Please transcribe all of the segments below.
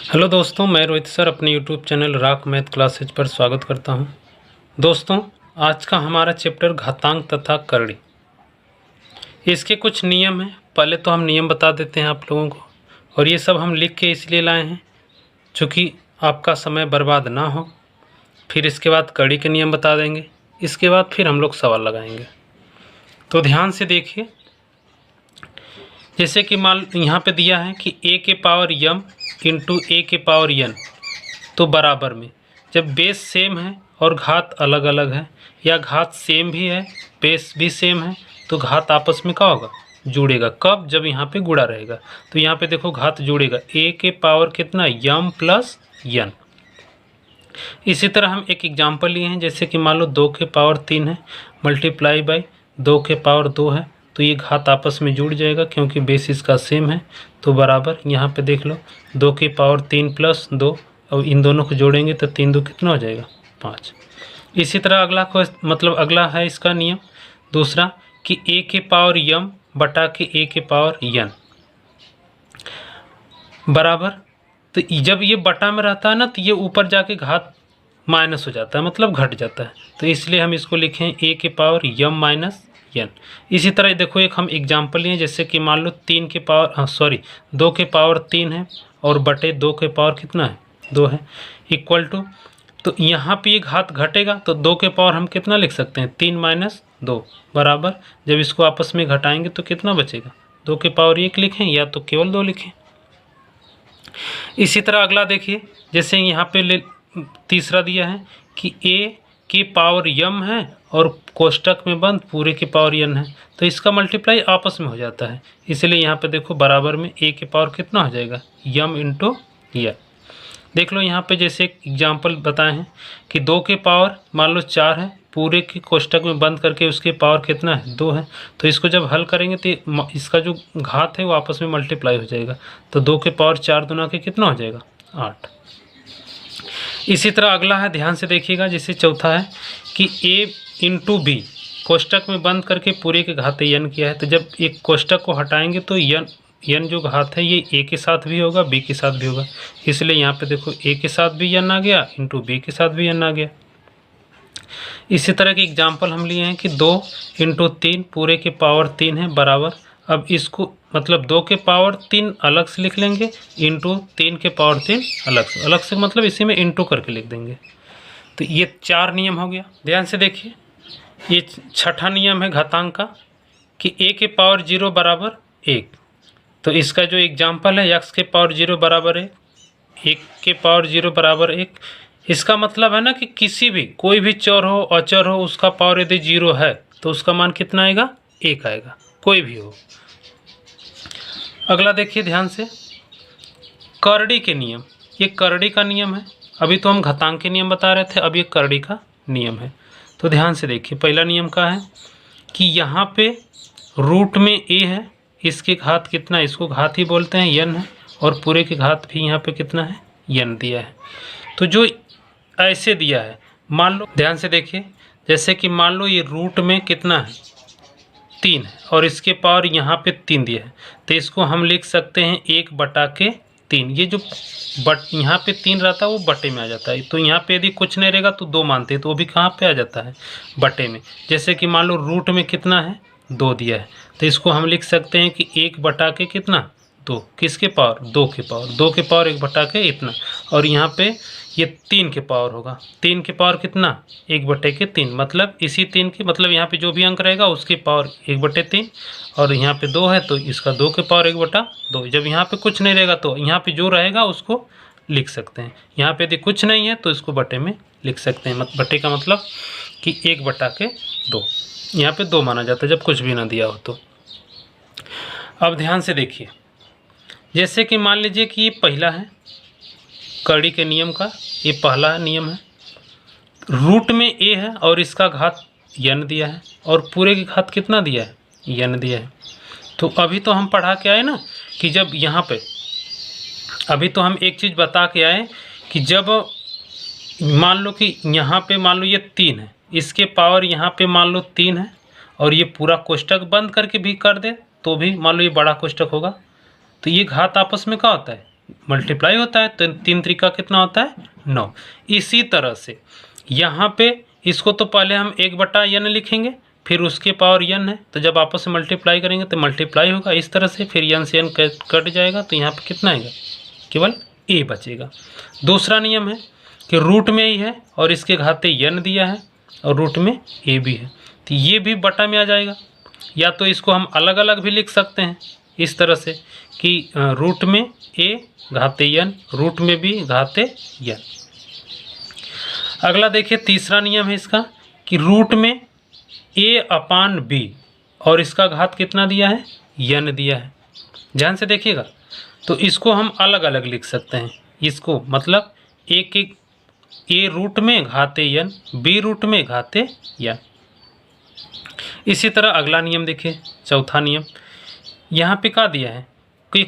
Hello दोस्तों, मैं Rohit sir अपने YouTube channel rock math classes पर स्वागत करता हूं। दोस्तों, आज का हमारा चैप्टर घातांक तथा करड़ी। इसके कुछ नियम हैं। पहले तो हम नियम बता देते हैं आप लोगों को, और ये सब हम लिख के इसलिए लाए हैं चूँकि आपका समय बर्बाद ना हो। फिर इसके बाद करड़ी के नियम बता देंगे, इसके बाद फिर हम लोग सवाल लगाएंगे। तो ध्यान से देखिए, जैसे कि मान यहाँ पे दिया है कि a के पावर m इंटू ए के पावर n, तो बराबर में जब बेस सेम है और घात अलग अलग है, या घात सेम भी है बेस भी सेम है, तो घात आपस में क्या होगा, जुड़ेगा। कब? जब यहाँ पे गुणा रहेगा। तो यहाँ पे देखो घात जुड़ेगा, a के पावर कितना m प्लस n। इसी तरह हम एक एग्जाम्पल लिए हैं, जैसे कि मान लो 2 के पावर 3 है मल्टीप्लाई बाई 2 के पावर 2 है, तो ये घात आपस में जुड़ जाएगा क्योंकि बेस इसका सेम है। तो बराबर यहाँ पे देख लो 2 की पावर 3 प्लस 2, और इन दोनों को जोड़ेंगे तो 3 2 कितना हो जाएगा, 5। इसी तरह अगला को अगला है इसका नियम दूसरा कि a के पावर m बटा के a के पावर n बराबर, तो जब ये बटा में रहता है ना, तो ये ऊपर जाके घात माइनस हो जाता है, मतलब घट जाता है। तो इसलिए हम इसको लिखें a के पावर m माइनस n। इसी तरह देखो एक हम एग्जाम्पल लिए, जैसे कि मान लो 3 के पावर 2 के पावर 3 है और बटे 2 के पावर कितना है, 2 है, इक्वल टू, तो यहाँ पे ये घात घटेगा तो 2 के पावर हम कितना लिख सकते हैं, 3 माइनस 2 बराबर, जब इसको आपस में घटाएंगे तो कितना बचेगा, 2 के पावर 1 लिखें या तो केवल 2 लिखें। इसी तरह अगला देखिए, जैसे यहाँ पे तीसरा दिया है कि a के पावर m है और कोष्टक में बंद पूरे के पावर n है, तो इसका मल्टीप्लाई आपस में हो जाता है। इसलिए यहाँ पे देखो बराबर में a के पावर कितना हो जाएगा, m इंटू n। देख लो यहाँ पे जैसे एक एग्जाम्पल बताए हैं कि 2 के पावर मान लो 4 है, पूरे के कोष्टक में बंद करके उसके पावर कितना है, 2 है, तो इसको जब हल करेंगे तो इसका जो घात है वो आपस में मल्टीप्लाई हो जाएगा। तो 2 के पावर 4 दुना के कितना हो जाएगा, 8। इसी तरह अगला है, ध्यान से देखिएगा, जैसे चौथा है कि a इंटू बी कोष्टक में बंद करके पूरे के घात n किया है, तो जब एक कोष्टक को हटाएंगे तो n जो घात है ये a के साथ भी होगा b के साथ भी होगा। इसलिए यहाँ पे देखो a के साथ भी n आ गया इंटू b के साथ भी n आ गया। इसी तरह के एग्जाम्पल हम लिए हैं कि 2 इंटू 3 पूरे के पावर 3 है बराबर, अब इसको मतलब 2 के पावर 3 अलग से लिख लेंगे इंटू 3 के पावर 3 अलग से मतलब इसी में इंटू करके लिख देंगे। तो ये 4 नियम हो गया। ध्यान से देखिए, ये छठा नियम है घातांक का कि a के पावर 0 बराबर 1। तो इसका जो एग्जाम्पल है x के पावर 0 बराबर 1 के पावर 0 बराबर 1, इसका मतलब है ना कि किसी भी कोई भी चर हो अचर हो उसका पावर यदि 0 है तो उसका मान कितना आएगा, 1 आएगा, कोई भी हो। अगला देखिए ध्यान से, करड़ी के नियम। ये करड़ी का नियम है, अभी तो हम घातांक के नियम बता रहे थे, अब ये करड़ी का नियम है। तो ध्यान से देखिए, पहला नियम का है कि यहाँ पे रूट में a है, इसके घात कितना है, इसको घात ही बोलते हैं n है, और पूरे के घात भी यहाँ पे कितना है, n दिया है। तो जो ऐसे दिया है, मान लो ध्यान से देखिए, जैसे कि मान लो ये रूट में कितना है, 3 है, और इसके पावर यहाँ पे 3 दिया है, तो इसको हम लिख सकते हैं 1 बटा के 3। ये जो यहाँ पे 3 रहता है वो बटे में आ जाता है, तो यहाँ पे यदि कुछ नहीं रहेगा तो 2 मानते हैं, तो वो भी कहाँ पे आ जाता है, बटे में। जैसे कि मान लो रूट में कितना है, 2 दिया है, तो इसको हम लिख सकते हैं कि 1 बटा के कितना, 2, किसके पावर, 2 के पावर, 2 के पावर 1 बटा के इतना, और यहाँ पे ये 3 के पावर होगा, 3 के पावर कितना, 1 बटे के 3, मतलब इसी 3 के मतलब यहाँ पे जो भी अंक रहेगा उसके पावर 1 बटे 3, और यहाँ पे 2 है तो इसका 2 के पावर 1 बटा 2। जब यहाँ पे कुछ नहीं रहेगा तो यहाँ पे जो रहेगा उसको लिख सकते हैं, यहाँ पे यदि कुछ नहीं है तो इसको बटे में लिख सकते हैं। बटे का मतलब कि 1 बटा के 2, यहाँ पे 2 माना जाता है जब कुछ भी ना दिया हो तो। अब ध्यान से देखिए, जैसे कि मान लीजिए कि ये पहला है करड़ी के नियम का, ये पहला नियम है, रूट में a है और इसका घात n दिया है, और पूरे के घात कितना दिया है, n दिया है। तो अभी तो हम पढ़ा के आए ना कि जब यहाँ पे, अभी तो हम एक चीज़ बता के आए कि जब मान लो कि यहाँ पे मान लो ये 3 है, इसके पावर यहाँ पे मान लो 3 है, और ये पूरा कोष्टक बंद करके भी कर दे तो भी मान लो ये बड़ा कोष्टक होगा, तो ये घात आपस में क्या होता है, मल्टीप्लाई होता है, तो 3 त्रिका कितना होता है 9। इसी तरह से यहाँ पे इसको तो पहले हम 1/n लिखेंगे, फिर उसके पावर n है, तो जब आपस में मल्टीप्लाई करेंगे तो मल्टीप्लाई होगा इस तरह से, फिर n से n कट जाएगा, तो यहाँ पे कितना आएगा, केवल a बचेगा। दूसरा नियम है कि रूट में ही है और इसके घाते n दिया है और रूट में a भी है, तो ये भी बटा में आ जाएगा। या तो इसको हम अलग अलग भी लिख सकते हैं इस तरह से कि रूट में a घाते n, रूट में b घाते n। अगला देखिए तीसरा नियम है इसका कि रूट में a/b और इसका घात कितना दिया है, n दिया है। ध्यान से देखिएगा, तो इसको हम अलग अलग लिख सकते हैं। इसको मतलब a रूट में घाते n, b रूट में घाते n। इसी तरह अगला नियम देखिए, चौथा नियम, यहाँ पे क्या दिया है कि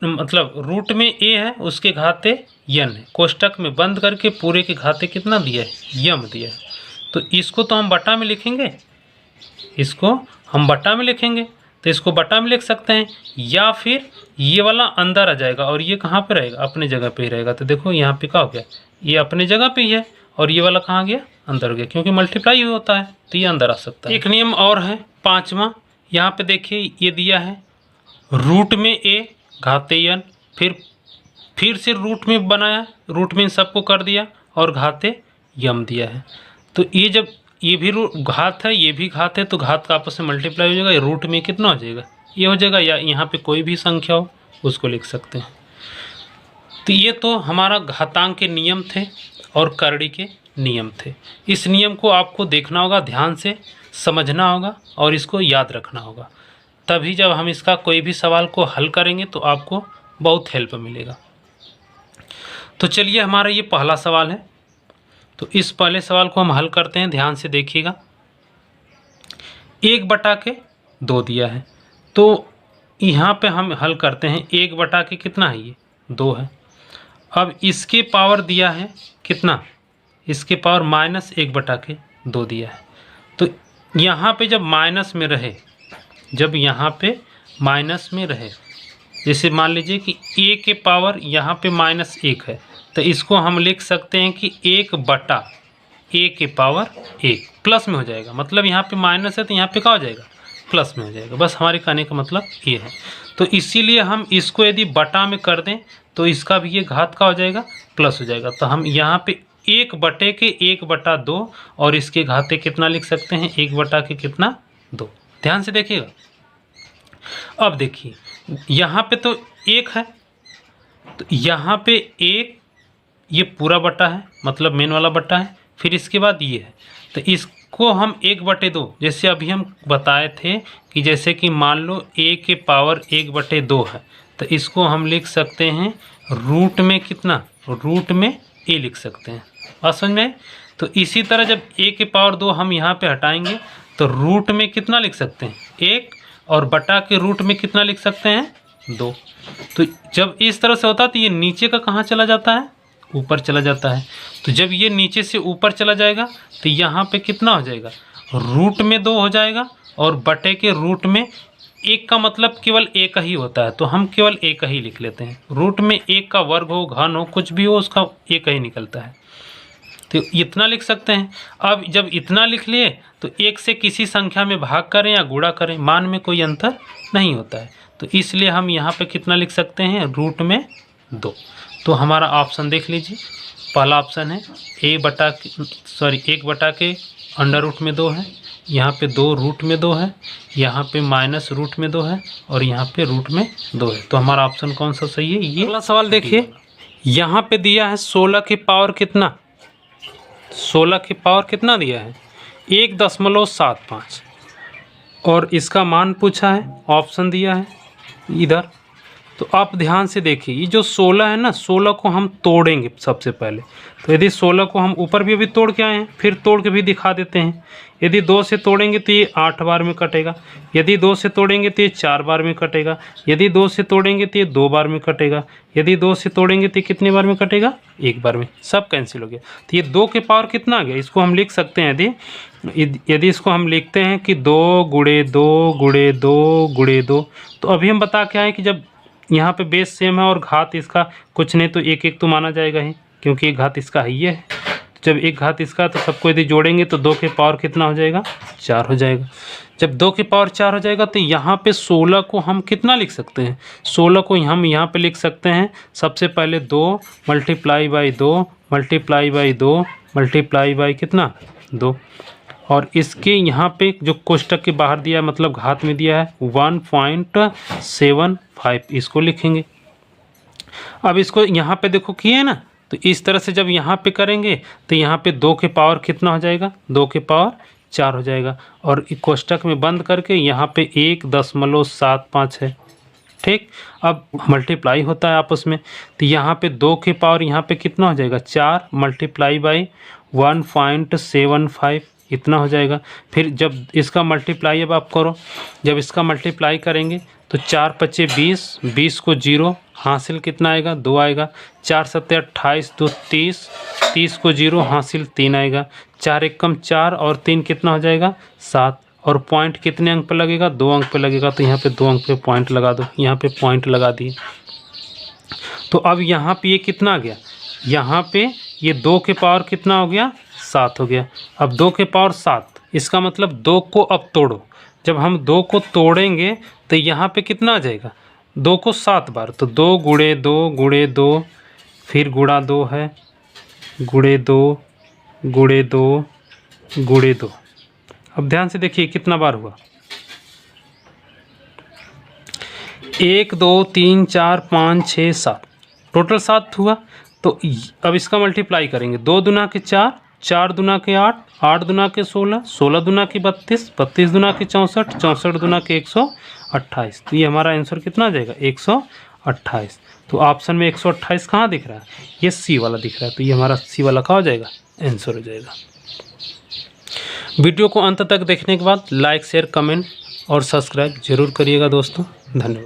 मतलब रूट में a है उसके घाते n है, कोष्टक में बंद करके पूरे के घाते कितना दिया है, m दिया है। तो इसको तो हम बटा में लिखेंगे, इसको हम बटा में लिखेंगे, तो इसको बटा में लिख सकते हैं, या फिर ये वाला अंदर आ जाएगा और ये कहाँ पे रहेगा, अपने जगह पे ही रहेगा। तो देखो यहाँ पे क्या हो गया, ये अपने जगह पे ही है और ये वाला कहाँ गया, अंदर गया, क्योंकि मल्टीप्लाई होता है तो ये अंदर आ सकता है। एक नियम और है पांचवा, यहाँ पे देखिए ये दिया है रूट में a घाते n, फिर से रूट में बनाया, रूट में इन सबको कर दिया और घाते m दिया है। तो ये जब ये भी घात है ये भी घात है, तो घात का आपस में मल्टीप्लाई हो जाएगा, रूट में कितना हो जाएगा, ये हो जाएगा, या यहाँ पे कोई भी संख्या हो उसको लिख सकते हैं। तो ये तो हमारा घातांक के नियम थे और करड़ी के नियम थे। इस नियम को आपको देखना होगा, ध्यान से समझना होगा और इसको याद रखना होगा, तभी जब हम इसका कोई भी सवाल को हल करेंगे तो आपको बहुत हेल्प मिलेगा। तो चलिए हमारा ये पहला सवाल है, तो इस पहले सवाल को हम हल करते हैं। ध्यान से देखिएगा, 1/2 दिया है, तो यहाँ पे हम हल करते हैं। 1/, कितना है, ये 2 है। अब इसके पावर दिया है कितना, इसके पावर -1/2 दिया है। तो यहाँ पे जब माइनस में रहे, जब यहाँ पे माइनस में रहे, जैसे मान लीजिए कि a के पावर यहाँ पे -1 है, तो इसको हम लिख सकते हैं कि 1/a के पावर 1 प्लस में हो जाएगा। मतलब यहाँ पे माइनस है तो यहाँ पे क्या हो जाएगा, प्लस में हो जाएगा। बस हमारे कहने का मतलब ये है। तो इसीलिए हम इसको यदि बटा में कर दें तो इसका भी ये घात का हो जाएगा, प्लस हो जाएगा। तो हम यहाँ पे 1/2 और इसके घाते कितना लिख सकते हैं, 1/2। ध्यान से देखिएगा। अब देखिए यहाँ पे तो 1 है, तो यहाँ पे 1 ये पूरा बटा है, मतलब मेन वाला बटा है, फिर इसके बाद ये है, तो इसको हम 1/2, जैसे अभी हम बताए थे कि जैसे कि मान लो a के पावर 1/2 है, तो इसको हम लिख सकते हैं रूट में कितना, रूट में a लिख सकते हैं। बात समझ में? तो इसी तरह जब a के पावर 2 हम यहाँ पे हटाएंगे तो रूट में कितना लिख सकते हैं, 1, और बटा के रूट में कितना लिख सकते हैं, 2। तो जब इस तरह से होता है तो ये नीचे का कहाँ चला जाता है, ऊपर चला जाता है। तो जब ये नीचे से ऊपर चला जाएगा तो यहाँ पे कितना हो जाएगा, रूट में 2 हो जाएगा, और बटे के रूट में 1 का मतलब केवल 1 ही होता है, तो हम केवल 1 ही लिख लेते हैं। रूट में 1 का वर्ग हो, घन हो, कुछ भी हो, उसका 1 ही निकलता है, तो इतना लिख सकते हैं। अब जब इतना लिख लिए तो 1 से किसी संख्या में भाग करें या गुणा करें, मान में कोई अंतर नहीं होता है, तो इसलिए हम यहाँ पे कितना लिख सकते हैं, रूट में 2। तो हमारा ऑप्शन देख लीजिए, पहला ऑप्शन है 1/2 है, यहाँ पे 2 रूट में 2 है, यहाँ पे माइनस रूट में 2 है, और यहाँ पे रूट में 2 है। तो हमारा ऑप्शन कौन सा सही है। ये अगला सवाल देखिए, यहाँ पे दिया है 16 की पावर कितना, 16 की पावर कितना दिया है, 1.75, और इसका मान पूछा है, ऑप्शन दिया है इधर। तो आप ध्यान से देखिए, ये जो 16 है ना, 16 को हम तोड़ेंगे सबसे पहले। तो यदि 16 को हम ऊपर भी अभी तोड़ के आए हैं, फिर तोड़ के भी दिखा देते हैं। यदि 2 से तोड़ेंगे तो ये 8 बार में कटेगा, यदि 2 से तोड़ेंगे तो ये 4 बार में कटेगा, यदि 2 से तोड़ेंगे तो ये 2 बार में कटेगा, यदि 2 से तोड़ेंगे तो कितने बार में कटेगा, 1 बार में। सब कैंसिल हो गया। तो ये 2 के पावर कितना आ गया, इसको हम लिख सकते हैं, यदि इसको हम लिखते हैं कि 2 × 2 × 2 × 2, तो अभी हम बता के आए कि जब यहाँ पे बेस सेम है और घात इसका कुछ नहीं तो एक एक तो माना जाएगा ही, क्योंकि एक घात इसका ही है। जब एक घात इसका तो सबको यदि जोड़ेंगे तो 2 के पावर कितना हो जाएगा, 4 हो जाएगा। जब 2 के पावर 4 हो जाएगा तो यहाँ पे 16 को हम कितना लिख सकते हैं, 16 को हम यहाँ पे लिख सकते हैं सबसे पहले 2 multiply by 2 multiply by 2 multiply by कितना 2, और इसके यहाँ पे जो कोष्टक के बाहर दिया है मतलब घात में दिया है 1.75, इसको लिखेंगे। अब इसको यहाँ पे देखो किए ना, तो इस तरह से जब यहाँ पे करेंगे तो यहाँ पे 2 के पावर कितना हो जाएगा, 2 के पावर 4 हो जाएगा, और कोष्टक में बंद करके यहाँ पे 1.75 है। ठीक, अब मल्टीप्लाई होता है आपस में, तो यहाँ पे 2 के पावर यहाँ पे कितना हो जाएगा, 4 मल्टीप्लाई बाई 1.75 इतना हो जाएगा। फिर जब इसका मल्टीप्लाई अब आप करो, जब इसका मल्टीप्लाई करेंगे तो 4 पच्चे 20, 20 को 0 हासिल कितना आएगा, 2 आएगा। 4 सत्ते 28, 2 30, 30 को 0 हासिल 3 आएगा। 4 एकम 4 और 3 कितना हो जाएगा, 7, और पॉइंट कितने अंक पे लगेगा, 2 अंक पे लगेगा, तो यहाँ पे 2 अंक पे पॉइंट लगा दो, यहाँ पे पॉइंट लगा दिए। तो अब यहाँ पे ये कितना आ गया, यहाँ पे ये 2 के पावर कितना हो गया, 7 हो गया। अब 2 के पावर 7, इसका मतलब 2 को अब तोड़ो, जब हम 2 को तोड़ेंगे तो यहाँ पे कितना आ जाएगा, 2 को 7 बार, तो 2 गुणे 2 गुणे 2 फिर गुणा 2 है, गुणे 2 गुणे 2 गुणे 2। अब ध्यान से देखिए कितना बार हुआ, 1 2 3 4 5 6 7, टोटल 7 हुआ। तो अब इसका मल्टीप्लाई करेंगे, 2 दुना के 4, 4 दुना के 8, 8 दुना के 16, 16 दुना के 32, 32 दुना के 64, 64 दुना के 128। तो ये हमारा आंसर कितना आ जाएगा, 128। तो ऑप्शन में 128 कहाँ दिख रहा है, ये सी वाला दिख रहा है, तो ये हमारा सी वाला कहाँ हो जाएगा, आंसर हो जाएगा। वीडियो को अंत तक देखने के बाद लाइक शेयर कमेंट और सब्सक्राइब जरूर करिएगा दोस्तों, धन्यवाद।